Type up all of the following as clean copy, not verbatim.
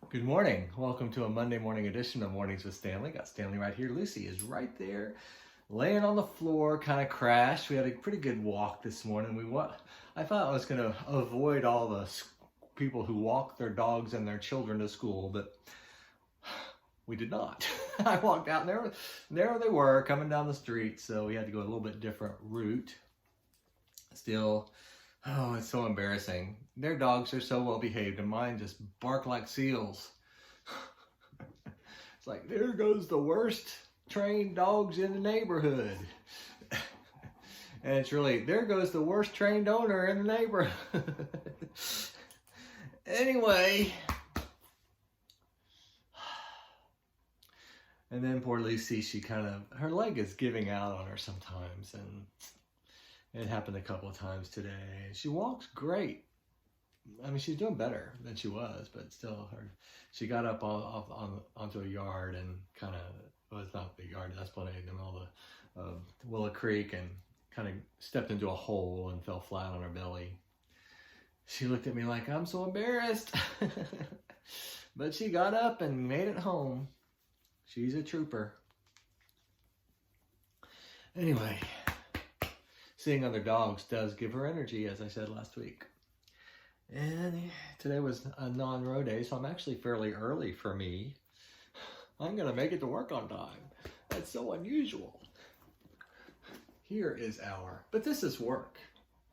Good morning. Welcome to a Monday morning edition of Mornings with Stanley. Got Stanley right here. Lucy is right there, laying on the floor, kind of crashed. We had a pretty good walk this morning. I thought I was going to avoid all the people who walk their dogs and their children to school, but we did not. I walked out and there they were coming down the street, so we had to go a little bit different route. Still, oh, it's so embarrassing. Their dogs are so well behaved and mine just bark like seals. It's like, there goes the worst trained dogs in the neighborhood. And it's really, there goes the worst trained owner in the neighborhood. Anyway. And then poor Lucy, her leg is giving out on her sometimes. And it happened a couple of times today. She walks great. I mean, she's doing better than she was, but still, she got up onto a yard and well, it's not the yard, that's Esplanade, in the middle of Willow Creek, and kind of stepped into a hole and fell flat on her belly. She looked at me like, I'm so embarrassed. But she got up and made it home. She's a trooper. Anyway, seeing other dogs does give her energy, as I said last week. And today was a non-row day, so I'm actually fairly early for me. I'm going to make it to work on time. That's so unusual. But this is work.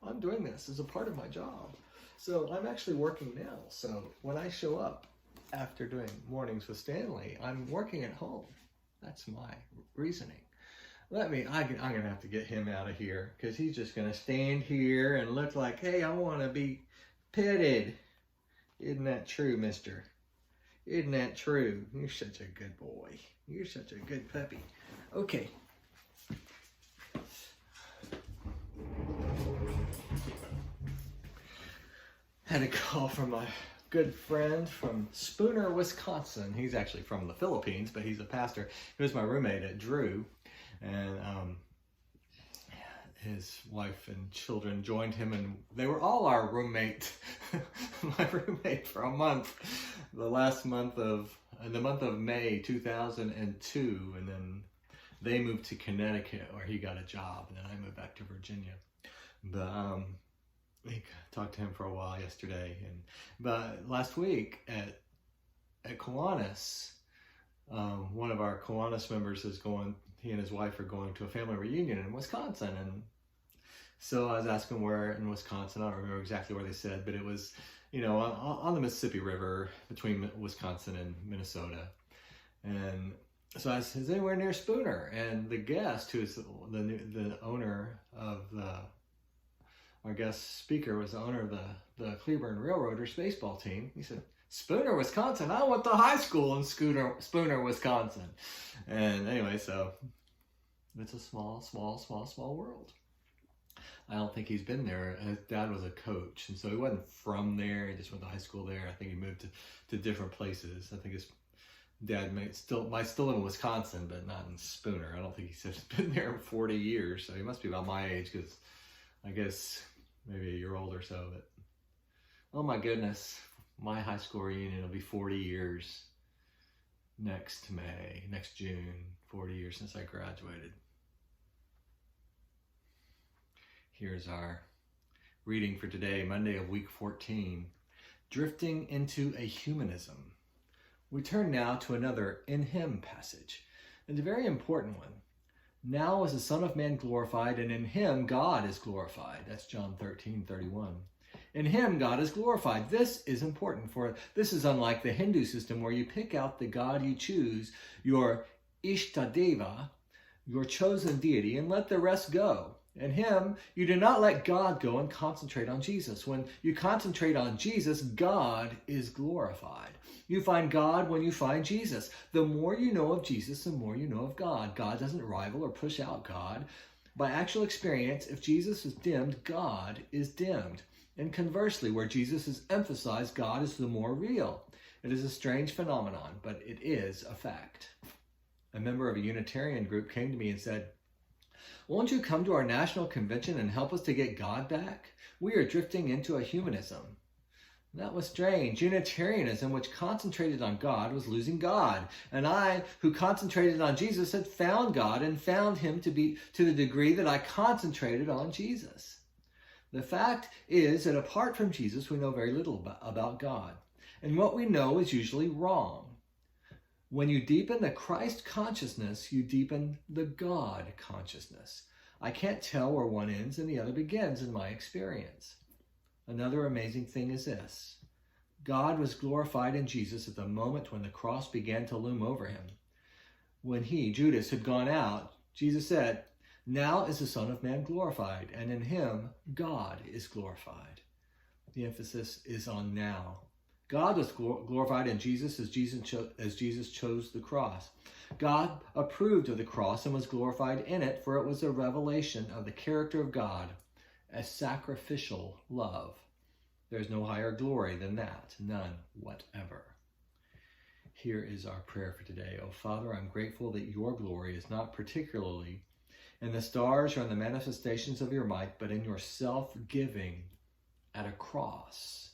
I'm doing this as a part of my job. So I'm actually working now. So when I show up after doing Mornings with Stanley, I'm working at home. That's my reasoning. I'm going to have to get him out of here, because he's just going to stand here and look like, hey, I want to be petted. Isn't that true, mister? Isn't that true? You're such a good boy. You're such a good puppy. Okay. Had a call from a good friend from Spooner, Wisconsin. He's actually from the Philippines, but he's a pastor. He was my roommate at Drew, and his wife and children joined him, and they were all our roommate, my roommate for a month, in the month of May 2002, and then they moved to Connecticut where he got a job, and then I moved back to Virginia. But I talked to him for a while yesterday, but last week at Kiwanis, one of our Kiwanis members he and his wife are going to a family reunion in Wisconsin, and so I was asking where in Wisconsin. I don't remember exactly where they said, but it was, on the Mississippi River between Wisconsin and Minnesota. And so I said, is anywhere near Spooner? And the guest, who is the owner of our guest speaker, was the owner of the Cleburne Railroaders baseball team. He said, Spooner, Wisconsin. I went to high school in Spooner, Wisconsin. And anyway, so it's a small world. I don't think he's been there. His dad was a coach, and so he wasn't from there. He just went to high school there. I think he moved to different places. I think his dad might still live in Wisconsin, but not in Spooner. I don't think he's been there in 40 years, so he must be about my age, because I guess maybe a year old or so. But oh my goodness, my high school reunion will be 40 years next June, 40 years since I graduated. Here's our reading for today, Monday of week 14, Drifting into a Humanism. We turn now to another in him passage, and a very important one. Now is the Son of Man glorified, and in him God is glorified. That's John 13:31. In him God is glorified. This is important, for this is unlike the Hindu system where you pick out the God you choose, your Ishtadeva, your chosen deity, and let the rest go. In him, you do not let God go and concentrate on Jesus. When you concentrate on Jesus, God is glorified. You find God when you find Jesus. The more you know of Jesus, the more you know of God. God doesn't rival or push out God. By actual experience, if Jesus is dimmed, God is dimmed. And conversely, where Jesus is emphasized, God is the more real. It is a strange phenomenon, but it is a fact. A member of a Unitarian group came to me and said, won't you come to our national convention and help us to get God back? We are drifting into a humanism. And that was strange. Unitarianism, which concentrated on God, was losing God. And I, who concentrated on Jesus, had found God and found him to the degree that I concentrated on Jesus. The fact is that apart from Jesus, we know very little about God. And what we know is usually wrong. When you deepen the Christ consciousness, you deepen the God consciousness. I can't tell where one ends and the other begins in my experience. Another amazing thing is this. God was glorified in Jesus at the moment when the cross began to loom over him. When he, Judas, had gone out, Jesus said, "Now is the Son of Man glorified, and in him God is glorified." The emphasis is on now. God was glorified in Jesus as Jesus chose the cross. God approved of the cross and was glorified in it, for it was a revelation of the character of God as sacrificial love. There's no higher glory than that, none whatever. Here is our prayer for today. Oh, Father, I'm grateful that your glory is not particularly in the stars or in the manifestations of your might, but in your self-giving at a cross.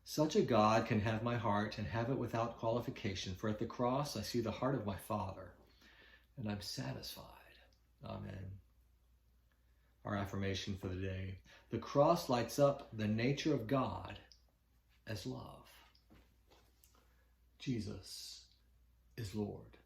Such a God can have my heart and have it without qualification, for at the cross I see the heart of my Father, and I'm satisfied. Amen. Our affirmation for the day. The cross lights up the nature of God as love. Jesus is Lord.